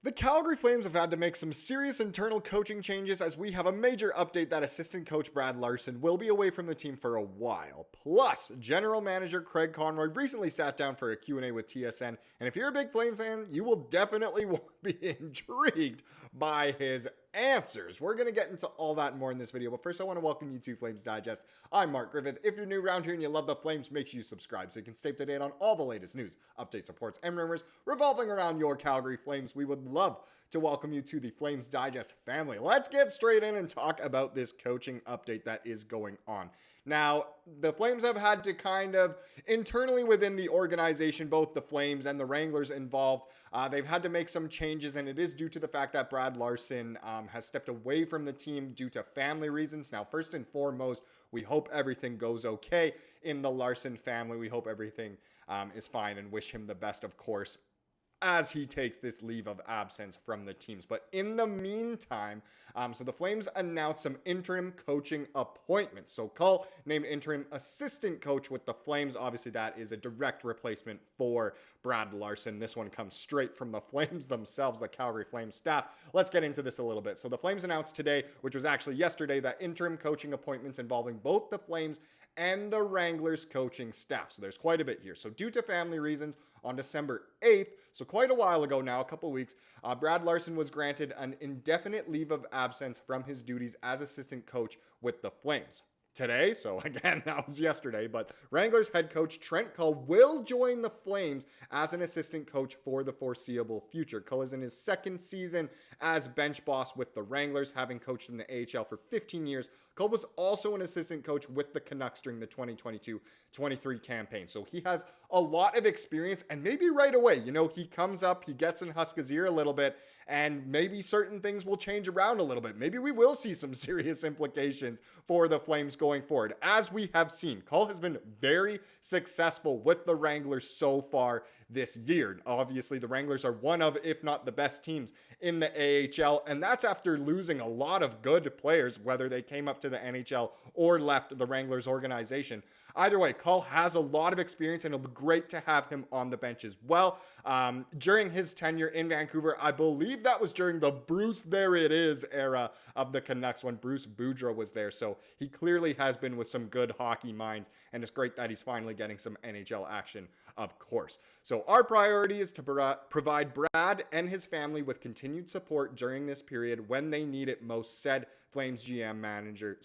The Calgary Flames have had to make some serious internal coaching changes as we have a major update that Assistant Coach Brad Larsen will be away from the team for a while. Plus, General Manager Craig Conroy recently sat down for a Q&A with TSN, and if you're a big Flame fan, you will definitely be intrigued by his answers. We're going to get into all that and more in this video, but first I want to welcome you to Flames Digest. I'm Mark Griffith. If you're new around here and you love the Flames, make sure you subscribe so you can stay up to date on all the latest news, updates, reports, and rumors revolving around your Calgary Flames. We would love to welcome you to the Flames Digest family. Let's get straight in and talk about this coaching update that is going on. Now, the Flames have had to kind of internally within the organization, both the Flames and the Wranglers involved, they've had to make some changes, and it is due to the fact that Brad Larsen has stepped away from the team due to family reasons. Now, first and foremost, we hope everything goes okay in the Larsen family. We hope everything is fine and wish him the best, of course, as he takes this leave of absence from the teams. But in the meantime, so the Flames announced some interim coaching appointments. So Cull named interim assistant coach with the Flames. Obviously, that is a direct replacement for Brad Larsen. This one comes straight from the Flames themselves, the Calgary Flames staff. Let's get into this a little bit. So the Flames announced today, which was actually yesterday, that interim coaching appointments involving both the Flames and the Wranglers coaching staff. So there's quite a bit here. So due to family reasons, on December 8th, so quite a while ago now, a couple weeks, Brad Larsen was granted an indefinite leave of absence from his duties as assistant coach with the Flames. Today, so again, that was yesterday, but Wranglers head coach Trent Cull will join the Flames as an assistant coach for the foreseeable future. Cull is in his second season as bench boss with the Wranglers, having coached in the AHL for 15 years. Cull was also an assistant coach with the Canucks during the 2022-23 campaign. So he has a lot of experience, and maybe right away, he comes up, he gets in Huska's ear a little bit, and maybe certain things will change around a little bit. Maybe we will see some serious implications for the Flames going forward. As we have seen, Cull has been very successful with the Wranglers so far this year. Obviously, the Wranglers are one of, if not the best teams in the AHL, and that's after losing a lot of good players, whether they came up to the NHL or left the Wranglers organization. Either way, Cull has a lot of experience, and it'll be great to have him on the bench as well. During his tenure in Vancouver, I believe that was during the Bruce There It Is era of the Canucks when Bruce Boudreau was there, so he clearly has been with some good hockey minds, and it's great that he's finally getting some NHL action, of course. So our priority is to provide Brad and his family with continued support during this period when they need it most, said Flames GM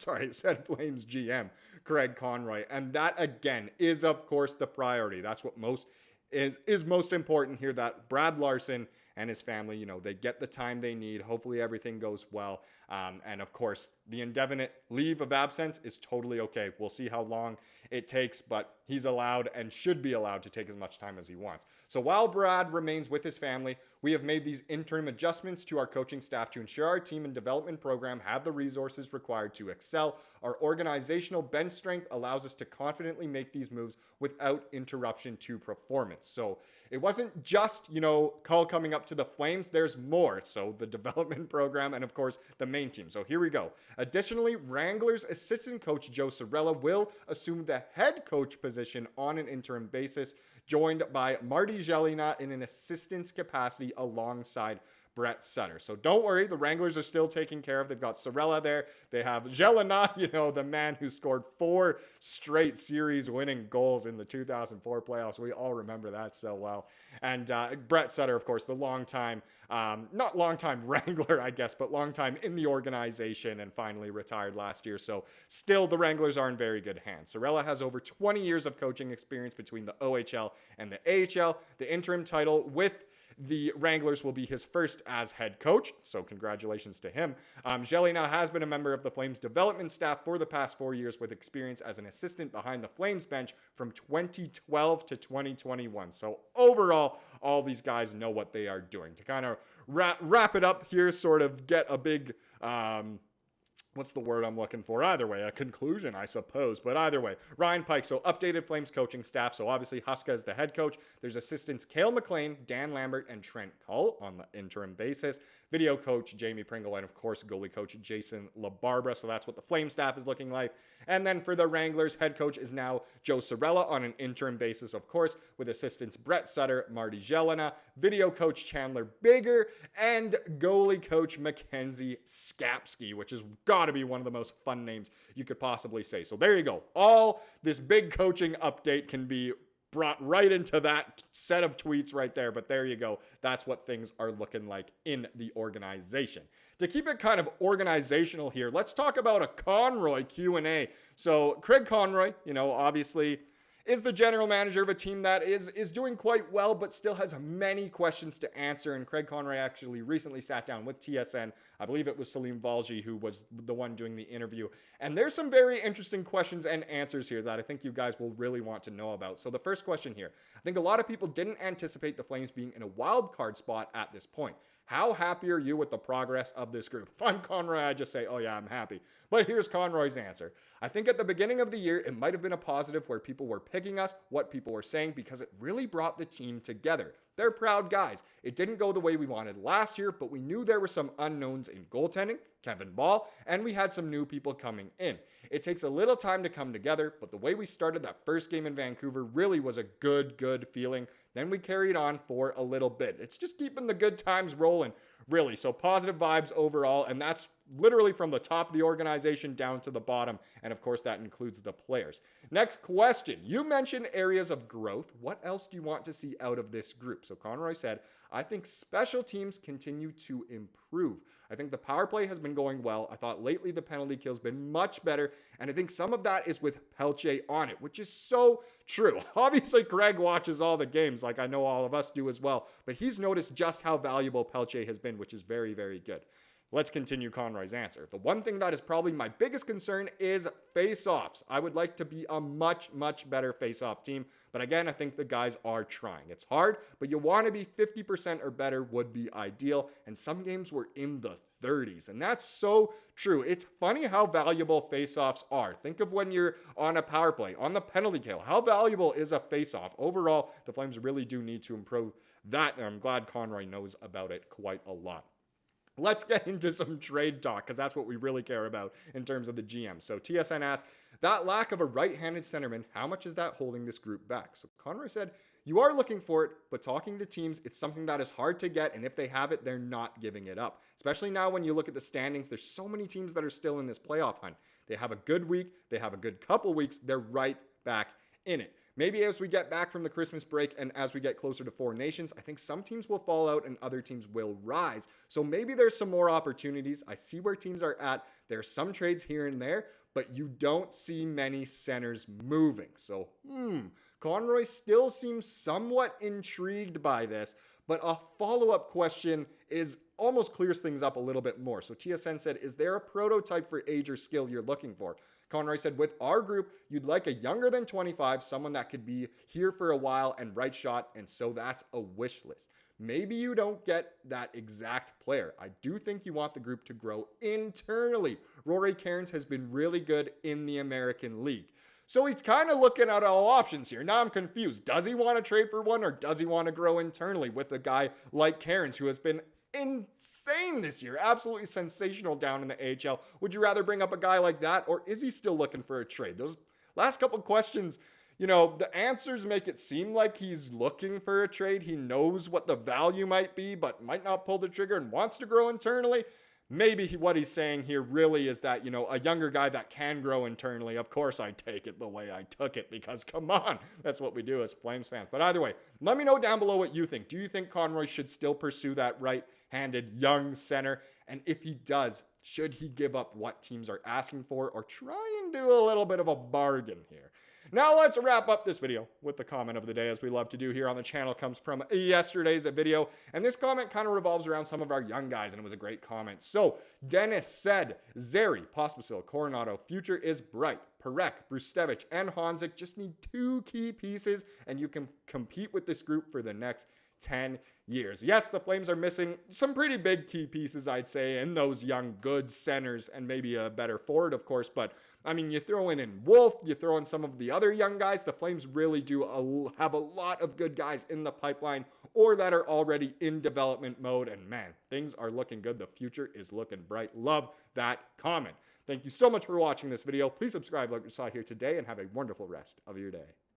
Craig Conroy. And that, again, is, of course, the priority. That's what is most important here, that Brad Larsen and his family, they get the time they need. Hopefully everything goes well. And of course, the indefinite leave of absence is totally okay. We'll see how long it takes, but he's allowed and should be allowed to take as much time as he wants. So while Brad remains with his family, we have made these interim adjustments to our coaching staff to ensure our team and development program have the resources required to excel. Our organizational bench strength allows us to confidently make these moves without interruption to performance. So it wasn't just, Cull coming up to the Flames. There's more. So the development program and, of course, the main team. So here we go. Additionally, Wranglers assistant coach Joe Cirella will assume the head coach position on an interim basis, joined by Marty Jelena in an assistant's capacity alongside Brett Sutter. So don't worry, the Wranglers are still taken care of. They've got Cirella there. They have Jelena, the man who scored 4 straight series-winning goals in the 2004 playoffs. We all remember that so well. And Brett Sutter, of course, the not longtime Wrangler, I guess, but longtime in the organization and finally retired last year. So still, the Wranglers are in very good hands. Cirella has over 20 years of coaching experience between the OHL and the AHL. The interim title with the Wranglers will be his first as head coach, so congratulations to him. Jelena has been a member of the Flames development staff for the past 4 years with experience as an assistant behind the Flames bench from 2012 to 2021. So overall, all these guys know what they are doing. To kind of wrap it up here, sort of get a big what's the word I'm looking for? Either way, a conclusion, I suppose. But either way, Ryan Pike. So updated Flames coaching staff. So obviously Huska is the head coach. There's assistants Cale McLean, Dan Lambert, and Trent Cull on the interim basis. Video coach Jamie Pringle, and of course goalie coach Jason LaBarbera. So that's what the Flame staff is looking like. And then for the Wranglers, head coach is now Joe Sorella on an interim basis, of course, with assistants Brett Sutter, Marty Jelena, video coach Chandler Bigger, and goalie coach MacKenzie Skapski, which has got to be one of the most fun names you could possibly say. So there you go. All this big coaching update can be brought right into that set of tweets right there. But there you go. That's what things are looking like in the organization. To keep it kind of organizational here, let's talk about a Conroy Q&A. So Craig Conroy, obviously is the general manager of a team that is doing quite well, but still has many questions to answer. And Craig Conroy actually recently sat down with TSN. I believe it was Salim Valji who was the one doing the interview. And there's some very interesting questions and answers here that I think you guys will really want to know about. So the first question here, I think a lot of people didn't anticipate the Flames being in a wild card spot at this point. How happy are you with the progress of this group? If I'm Conroy, I just say, oh yeah, I'm happy. But here's Conroy's answer. I think at the beginning of the year, it might have been a positive where people were picking us, what people were saying, because it really brought the team together. They're proud guys. It didn't go the way we wanted last year, but we knew there were some unknowns in goaltending, Kevin Ball, and we had some new people coming in. It takes a little time to come together, but the way we started that first game in Vancouver really was a good feeling. Then we carried on for a little bit. It's just keeping the good times rolling, really. So positive vibes overall, and that's literally from the top of the organization down to the bottom. And of course, that includes the players. Next question. You mentioned areas of growth. What else do you want to see out of this group? So Conroy said, I think special teams continue to improve. I think the power play has been going well. I thought lately the penalty kill has been much better. And I think some of that is with Pelche on it, which is so true. Obviously, Craig watches all the games like I know all of us do as well. But he's noticed just how valuable Pelche has been, which is very good. Let's continue Conroy's answer. The one thing that is probably my biggest concern is face-offs. I would like to be a much better face-off team. But again, I think the guys are trying. It's hard, but you want to be 50% or better would be ideal. And some games were in the 30s. And that's so true. It's funny how valuable face-offs are. Think of when you're on a power play, on the penalty kill. How valuable is a face-off? Overall, the Flames really do need to improve that. And I'm glad Conroy knows about it quite a lot. Let's get into some trade talk because that's what we really care about in terms of the GM. So TSN asked, that lack of a right-handed centerman, how much is that holding this group back? So Conroy said, you are looking for it, but talking to teams, it's something that is hard to get, and if they have it, they're not giving it up. Especially now when you look at the standings, there's so many teams that are still in this playoff hunt. They have a good week, they have a good couple weeks, they're right back in it. Maybe as we get back from the Christmas break and as we get closer to Four Nations, I think some teams will fall out and other teams will rise. So maybe there's some more opportunities. I see where teams are at. There's some trades here and there, but you don't see many centers moving. So, Conroy still seems somewhat intrigued by this, but a follow-up question is almost clears things up a little bit more. So TSN said, is there a prototype for age or skill you're looking for? Conroy said, with our group, you'd like a younger than 25, someone that could be here for a while and right shot, and so that's a wish list. Maybe you don't get that exact player. I do think you want the group to grow internally. Rory Cairns has been really good in the American League. So he's kind of looking at all options here. Now I'm confused. Does he want to trade for one or does he want to grow internally with a guy like Cairns who has been insane this year, absolutely sensational down in the AHL? Would you rather bring up a guy like that, or is he still looking for a trade? Those last couple questions, the answers make it seem like he's looking for a trade. He knows what the value might be, but might not pull the trigger and wants to grow internally. Maybe what he's saying here really is that, a younger guy that can grow internally. Of course, I take it the way I took it because, come on, that's what we do as Flames fans. But either way, let me know down below what you think. Do you think Conroy should still pursue that right-handed young center? And if he does, should he give up what teams are asking for or try and do a little bit of a bargain here? Now let's wrap up this video with the comment of the day, as we love to do here on the channel. Comes from yesterday's video, and this comment kind of revolves around some of our young guys, and it was a great comment. So Dennis said, Zary, Pospisil, Coronado, future is bright. Parekh, Brustevich, and Honzik just need 2 key pieces, and you can compete with this group for the next 10 years. Yes, the Flames are missing some pretty big key pieces, I'd say, in those young, good centers and maybe a better forward, of course. But, I mean, you throw in Wolf, you throw in some of the other young guys. The Flames really do have a lot of good guys in the pipeline or that are already in development mode. And, man, things are looking good. The future is looking bright. Love that comment. Thank you so much for watching this video. Please subscribe like you saw here today and have a wonderful rest of your day.